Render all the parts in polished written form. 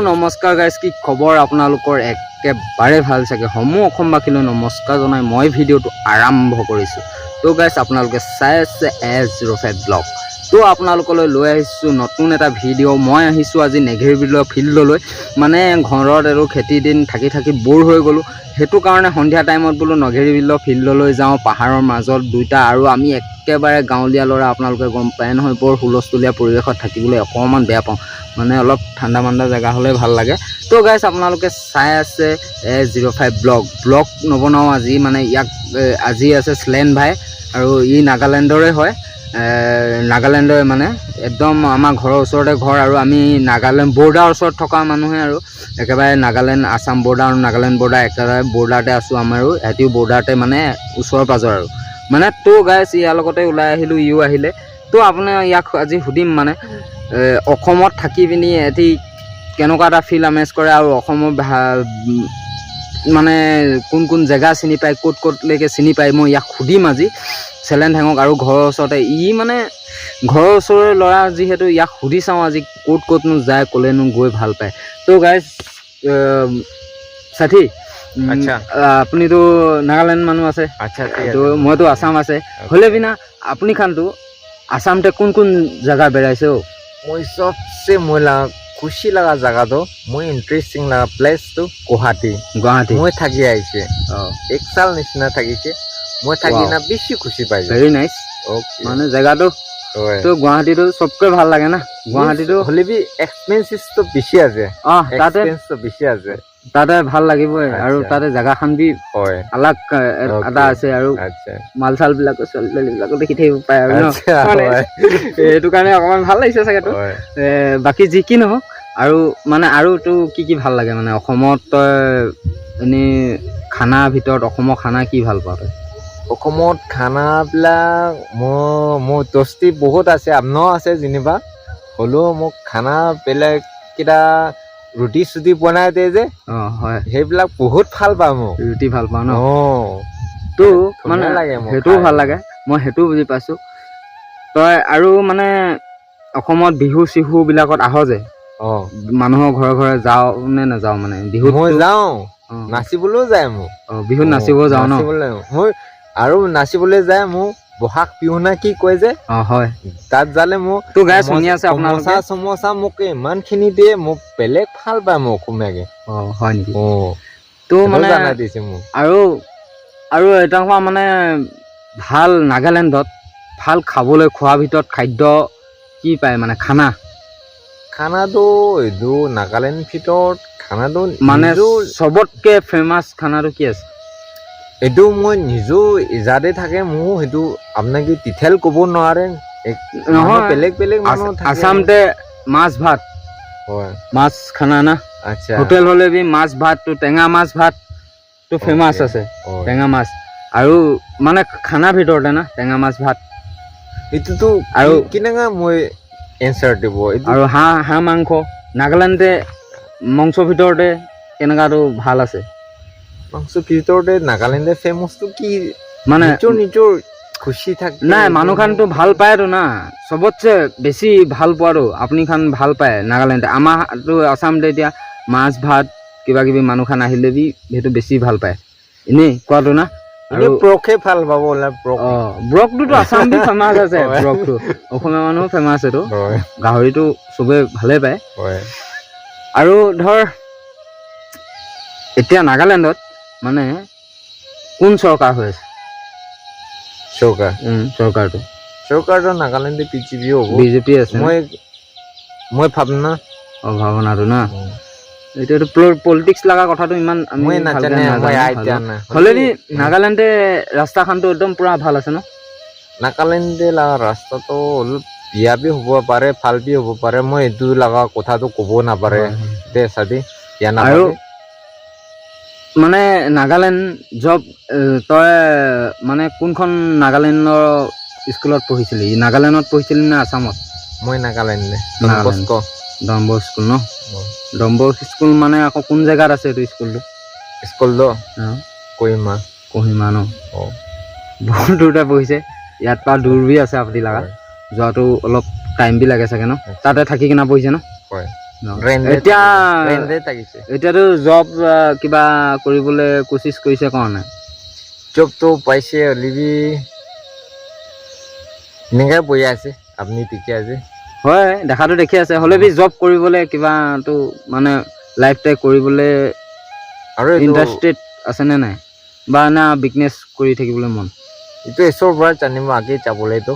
নমস্কাৰ গাইজ, কি খবৰ আপোনালোকৰ? একেবাৰে ভাল চাগে। সমূহ অসমবাসীলৈ নমস্কাৰ জনাই মই ভিডিঅ'টো আৰম্ভ কৰিছোঁ। তো গাইজ, আপোনালোকে চাই আছে S05 ব্লগ। তো আপোনালোকলৈ লৈ আহিছোঁ নতুন এটা ভিডিঅ'। মই আহিছোঁ আজি নেঘেৰিবিলৰ ফিল্ডলৈ। মানে ঘৰত আৰু খেতিৰ দিন থাকি থাকি ব'ৰ হৈ গ'লোঁ। সেইটো কাৰণে সন্ধিয়া টাইমত বোলো নেঘেৰিবিলৰ ফিল্ডলৈ যাওঁ। পাহাৰৰ মাজত দুইটা, আৰু আমি একেবাৰে গাঁৱলীয়া ল'ৰা, আপোনালোকে গম পায় নহয়, বৰ হুলস্থুলীয়া পৰিৱেশত থাকিবলৈ অকণমান বেয়া পাওঁ। মানে অলপ ঠাণ্ডা মাণ্ডা জেগা হ'লে ভাল লাগে। তো গাইজ, আপোনালোকে চাই আছে S05 ব্লগ নবনাওঁ আজি। মানে ইয়াক আজি আছে শ্লেন ভাই, আৰু ই নাগালেণ্ডৰে হয়। নাগালেণ্ডৰে মানে একদম আমাৰ ঘৰৰ ওচৰতে ঘৰ, আৰু আমি নাগালেণ্ড বৰ্ডাৰৰ ওচৰত থকা মানুহে, আৰু একেবাৰে নাগালেণ্ড আছাম বৰ্ডাৰ আৰু নাগালেণ্ড বৰ্ডাৰ একেবাৰে বৰ্ডাৰতে আছোঁ আমাৰো। সিহঁতিও বৰ্ডাৰতে, মানে ওচৰ পাজৰ আৰু মানে। তো গাইজ, ইয়াৰ লগতে ওলাই আহিলোঁ, ইও আহিলে। তো আপোনাৰ ইয়াক আজি সুধিম, মানে অসমত থাকি পিনি এটি কেনেকুৱা এটা ফিল আমেজ কৰে, আৰু অসমৰ মানে কোন কোন জেগা চিনি পায়, ক'ত ক'তলৈকে চিনি পায়, মই ইয়াক সুধিম আজি। চেলেঞ্জ থাকক, আৰু ঘৰৰ ওচৰতে ই, মানে ঘৰৰ ওচৰৰে ল'ৰা যিহেতু, ইয়াক সুধি চাওঁ আজি ক'ত ক'তনো যায়, ক'লেনো গৈ ভাল পায়। তো গাইজ, সাথী, আচ্ছা, আপুনিতো নাগালেণ্ড মানুহ আছে, আচ্ছা, তো মইতো আসাম আছে। হলে বিনা আপুনি খানতো আসামতে কোন কোন জেগা বেড়াইছে? মই सबसे मोला खुशी लगा जगह तो मैं इंटरेस्टिंग लगा प्लेस तो गुवाहाटी मैं থাকি আইছে 1 साल নিচিনা থাকিছে। মই থাকি না বেছি খুশি পাইছো। Very nice. ওকে, মানে জায়গাটো তো গুৱাহাটীটো সবকে ভাল লাগে না। গুৱাহাটীটো হলে বি এক্সপেন্সিভ তো বেছি আছে। তাতে এক্সপেন্স তো বেছি আছে, তাতে ভাল লাগিবই, আৰু তাতে জাগাখান বি হয় আলাগ এটা আছে, আৰু আচ্ছা মাল চাল বিলাক বিলাকো দেখি থাকিব পায় আৰু ন। আচ্ছা, সেইটো কাৰণে অকমান ভাল লাগিছে চাগেতো। বাকী যি কি নহওক, আৰু মানে আৰু তো কি ভাল লাগে মানে অসমত? তই এনেই খানা ভিতৰত অসমৰ খানা কি ভাল পাওঁ তই? অসমত খানাবিলাক মোৰ দস্তি বহুত আছে, আপনাও আছে যেনিবা। হ'লেও মোক খানা বেলেগ কেইটা ৰুটি চুটি বনাই দিয়ে যে, হয়, সেইবিলাক বহুত ভাল পাওঁ। মোক ৰুটি ভাল পাওঁ ন। তো মানে লাগে, সেইটোও ভাল লাগে, মই সেইটোও বুজি পাইছোঁ। তই আৰু মানে অসমত বিহু চিহু বিলাকত আহ যে, মানুহৰ ঘৰে ঘৰে যাওঁ নে নাযাওঁ? মানে বিহুত মই যাওঁ, নাচিবলৈও যায় মোক। বিহুত নাচিব যাওঁ ন? মই আৰু নাচিবলৈ যায় মোক বহাগ বিহু না কি কয় যে, হয়, তাত যালে মোক তো গাই শুনি আছে আপোনালোকে, চমোচা মোক ইমানখিনি দিয়ে, মোক বেলেগ ভাল পায় মোক অসমীয়াকে। হয় নেকি? তো মানে জানাই দিছে মোক। আৰু এটা মানে ভাল নাগালেণ্ডত ভাল খাবলৈ খোৱাৰ ভিতৰত খাদ্য কি পায়? মানে খানাটো এইটো নাগালেণ্ড ভিতৰত খানাটো মানে চবতকে ফেমাছ খানাটো কি আছে? এইটো মই নিজেও ইজাদে থাকে, মোৰ সেইটো আপোনাক কি তিথেল ক'ব নোৱাৰে। নহয়, বেলেগ বেলেগ মানুহ থাকে। আসামতে মাছ ভাত, হয়, মাছ খানা না। আচ্ছা, হোটেল হলে বি মাছ ভাত, তো টেঙা মাছ ভাত তো ফেমাছ আছে, টেঙা মাছ। আৰু মানে খানাৰ ভিতৰতে না টেঙা মাছ ভাত, এইটোতো আৰু কেনেকা মই এনচাৰ দিব। আৰু হাঁহ মাংস নাগালেণ্ডে মাংসৰ ভিতৰতে কেনেকাটো ভাল আছে। মাংসৰ ভিতৰতে নাগালেণ্ডে ফেমাছটো কি মানে নিজৰ খুচি থাকে নাই, মানুহ খানতো ভাল পায়তো না। চবতছে বেছি ভাল পোৱাটো আপুনি খান ভাল পায় নাগালেণ্ডে। আমাৰতো আসামতে এতিয়া মাছ ভাত কিবা কিবি মানুহ খান আহিলে বি সেইটো বেছি ভাল পায়, এনেই কোৱাটো না। আৰু ব্ৰকে ভাল পাব, ব্ৰকটোতো আসাম দি ফেমাছ আছে। ব্ৰকটো অসমীয়া মানুহ ফেমাছ, এইটো গাহৰিটো চবে ভালে পায়। আৰু ধৰ এতিয়া নাগালেণ্ডত মানে কোন চৰকাৰ হৈ আছে? চৰকাৰটো নাগালেণ্ডে বিজেপি আছে। মই ভাবনা ভাৱনাটো না, এতিয়াতো পলিটিক্স লগা কথাটো ইমান আমি হলে বি নাগালেণ্ডে ৰাস্তাখনটো একদম পুৰা ভাল আছে ন? নাগালেণ্ডে লগা ৰাস্তাটো অলপ বিয়া বি হ'ব পাৰে, ভাল বি হ'ব পাৰে। মই এইটো লগা কথাটো ক'ব নাপাৰে দে চাদি। আৰু মানে নাগালেণ্ড জব, তই মানে কোনখন নাগালেণ্ডৰ স্কুলত পঢ়িছিলি? নাগালেণ্ডত পঢ়িছিলি নে আসামত? মই নাগালেণ্ড ডম্ব স্কুল ন? ডম্ব স্কুল মানে আকৌ কোন জেগাত আছে এইটো স্কুলটো? কহিমা ন? বহুত দূৰতে পঢ়িছে। ইয়াত পৰা দূৰ বি আছে আপুনি লগা, যোৱাটো অলপ টাইম বি লাগে চাগে ন? তাতে থাকি কিনে পঢ়িছে ন? এতিয়া ৰেন্দে থাকিছে এতিয়াতো জব কিবা কৰিবলৈ কোচিছ কৰিছে কোৱা নাই জবটো পাইছে অলৰেডি এনেকৈ বহি আছে আপুনি ঠিকে আছে হয় দেখাটো দেখি আছে হ'লে বি জব কৰিবলৈ কিবাটো মানে লাইফ টাইম কৰিবলৈ আৰু ইণ্টাৰেষ্টেড আছেনে নাই বা না বিজনেছ কৰি থাকিবলৈ মন এইটো ঈশ্বৰৰ পৰা জানিব আগে যাবলৈতো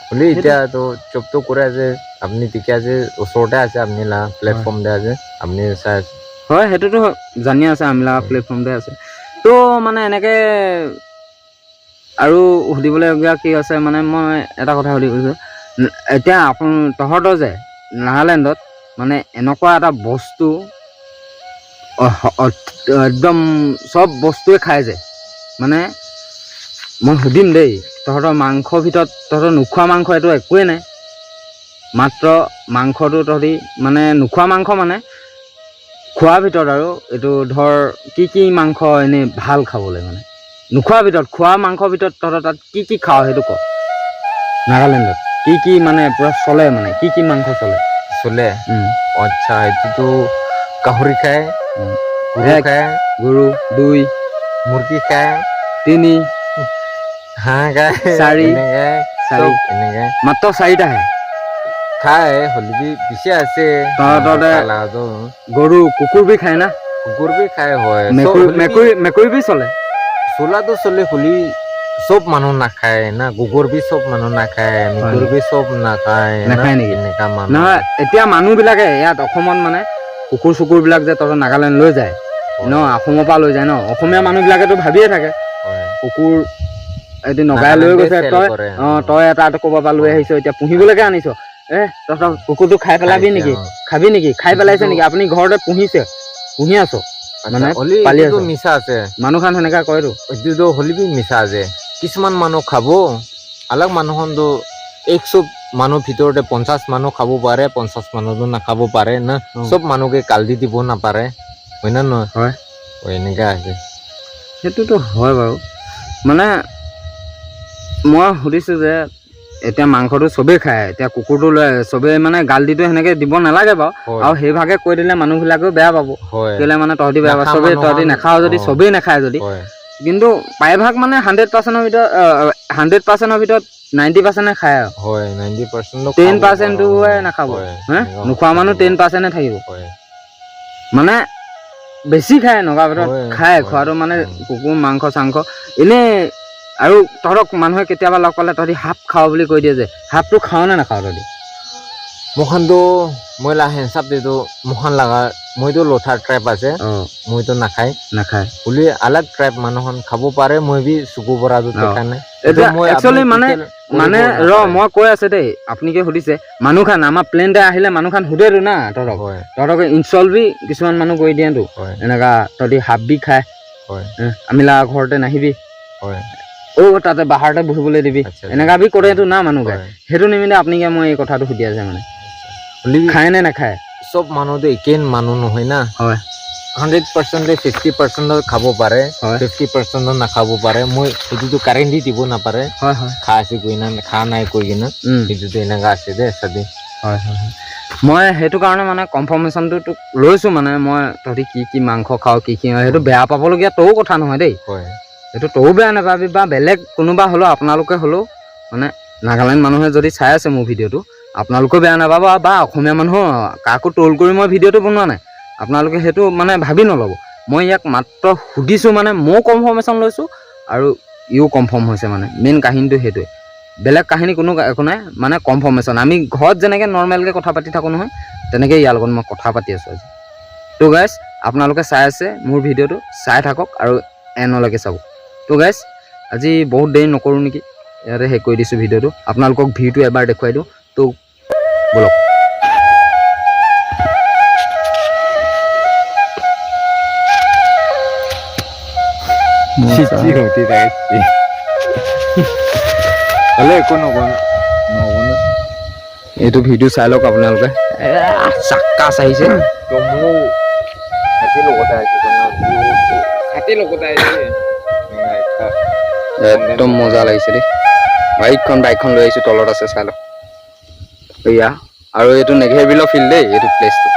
হ'লে এতিয়াতো জবটো কৰে আছে আপুনি ঠিকে আছে ওচৰতে আছে আপুনি প্লেটফৰ্মতে আছে আপুনি চাই আছে হয় সেইটোতো জানি আছে আমি প্লেটফৰ্মতে আছে তো মানে এনেকৈ আৰু সুধিবলগীয়া কি আছে মানে মই এটা কথা সুধি কৈছোঁ এতিয়া তহঁতৰ যে নাগালেণ্ডত মানে এনেকুৱা এটা বস্তু একদম চব বস্তুৱে খাই যায় মানে মই সুধিম দেই তহঁতৰ মাংসৰ ভিতৰত তহঁতৰ নোখোৱা মাংস এইটো একোৱেই নাই মাত্ৰ মাংসটো তহঁতি মানে নোখোৱা মাংস মানে খোৱাৰ ভিতৰত আৰু এইটো ধৰ কি মাংস এনেই ভাল খাবলৈ মানে নোখোৱাৰ ভিতৰত খোৱা মাংসৰ ভিতৰত তহঁতৰ তাত কি খাওঁ সেইটো ক নাগালেণ্ডত কি মানে পূৰা চলে মানে কি মাংস চলে আচ্ছা এইটোতো গাহৰি খায় গৰু 2 মুৰ্গী খায় 3 হাঁহ খায় 4 মাত্ৰ 4টাহে খায় হ'লে পিছে আছে গৰু কুকুৰ বি খায় না কুকুৰ বি খায় হয় মেকুৰী বি চলে চলাটো চলে হ'লে চব মানুহ নাখায় না কুকুৰ বি চব মানুহ নাখায় মেকুৰ বি চব নাখায় নেকি এনেকা মানুহ নহয় এতিয়া মানুহবিলাকে ইয়াত অসমত মানে কুকুৰ চুকুৰবিলাক যে তহঁতৰ নাগালেণ্ড লৈ যায় ন অসমৰ পৰা লৈ যায় ন অসমীয়া মানুহবিলাকেতো ভাবিয়ে থাকে কুকুৰ এটি নগাই লৈ গৈছে তই এটা ক'ৰবাৰ পৰা লৈ আহিছ এতিয়া পুহিবলৈকে আনিছ তহঁতৰ কুকুৰটো খাই পেলাবি নেকি খাবি নেকি খাই পেলাইছে নেকি আপুনি ঘৰতে পুহি আছ মানে পালি আছ মিছা আছে মানুহখন সেনেকা কয়তো এইটোতো হ'লে বি মিছা আছে কিছুমান মানুহ খাব অলপ মানুহখনতো 100 মানুহ ভিতৰতে 50 মানুহ খাব পাৰে 50 মানুহতো নাখাব পাৰে না চব মানুহকে কাল দি দিব নাপাৰে হয় না নহয় হয় এনেকা আছে সেইটোতো হয় বাৰু মানে মই সুধিছোঁ যে এতিয়া মাংসটো চবেই খায় এতিয়া কুকুৰটো লৈ চবেই মানে গাল দিটো সেনেকৈ দিব নালাগে বাৰু আৰু সেইভাগে কৈ দিলে মানুহবিলাকেও বেয়া পাব কেলে মানে তহঁতি বেয়া পাব চবেই তহঁতি নাখাওঁ যদি চবেই নাখায় যদি কিন্তু প্ৰায়ভাগ মানে 100%ৰ ভিতৰত 90%হে খায় আৰু 10%টোহে নাখাব নোখোৱা মানুহ 10%হে থাকিব মানে বেছি খায় নগা ভিতৰত খায় খোৱাটো মানে কুকুৰ মাংস চাংস এনেই আৰু তহঁতক মানুহে কেতিয়াবা লগ পালে তহঁতি সাপ খাওঁ বুলি কৈ দিয়ে যে সাপটো খাওঁ নে নাখাওঁ তহঁতি মোখানটো মই হিচাপ দিতো মোখান লগা মইতো লথাৰ ট্ৰাইব আছে মইতো নাখায় বুলি আলাগ ট্ৰাইব মানুহখন খাব পাৰে মই বি চকু পৰাটো দেখা নাই একচুৱেলি মানে মই কৈ আছে দেই আপুনি কি সুধিছে মানুহ খান আমাৰ প্লেনতে আহিলে মানুহ খান সুধেতো না তহঁতক ইনষ্টল বি কিছুমান মানুহ কৰি দিয়েতো এনেকা তহঁতি সাপ বি খায় আমি লগা ঘৰতে নাহিবি তাতে বাহাৰতে বহিবলৈ দিবি এনেকা বি কৰেতো না মানুহকে সেইটো নিমিত্তে আপুনি মই এই কথাটো সুধি আছে মানে খায় নে নাখায় চব মানুহতো একেই মানুহ নহয় না 100% 50% খাব পাৰে 50% নাখাব পাৰে মই এইটোতো কাৰেণ্ট দি দিব নাপাৰে খা আছে কৈ না খা নাই কৈ কিনা এইটোতো এনেকা আছে দে চাবি মই সেইটো কাৰণে মানে কনফাৰ্মেশ্যনটো তোক লৈছোঁ মানে মই তহঁতি কি মাংস খাওঁ কি সেইটো বেয়া পাবলগীয়া তও কথা নহয় দেই সেইটো তও বেয়া নাপাবি বা বেলেগ কোনোবা হ'লেও আপোনালোকে হ'লেও মানে নাগালেণ্ড মানুহে যদি চাই আছে মোৰ ভিডিঅ'টো আপোনালোকেও বেয়া নাপাব বা অসমীয়া মানুহ কাকো ট্ৰল কৰি মই ভিডিঅ'টো বনোৱা নাই আপোনালোকে সেইটো মানে ভাবি নল'ব মই ইয়াক মাত্ৰ সুধিছোঁ মানে ময়ো কনফাৰ্মেশ্যন লৈছোঁ আৰু ইও কনফাৰ্ম হৈছে মানে মেইন কাহিনীটো সেইটোৱে বেলেগ কাহিনী কোনো একো নাই মানে কনফাৰ্মেশ্যন আমি ঘৰত যেনেকৈ নৰ্মেলকৈ কথা পাতি থাকোঁ নহয় তেনেকৈ ইয়াৰ লগত মই কথা পাতি আছোঁ আজি তো গাইজ আপোনালোকে চাই আছে মোৰ ভিডিঅ'টো চাই থাকক আৰু এনলৈকে চাব তো গাইজ আজি বহুত দেৰি নকৰোঁ নেকি ইয়াতে শেষ কৰি দিছোঁ ভিডিঅ'টো আপোনালোকক ভিউটো এবাৰ দেখুৱাই দিওঁ তো বলক এইটো ভিডিঅ' চাই লওক আপোনালোকে চাক্কাছ আহিছে একদম মজা লাগিছে দেই বাইকখন লৈ আহিছোঁ তলত আছে চাই লওক এয়া আৰু এইটো নেঘেৰবিলৰ ফিল্ড দেই এইটো প্লেচটো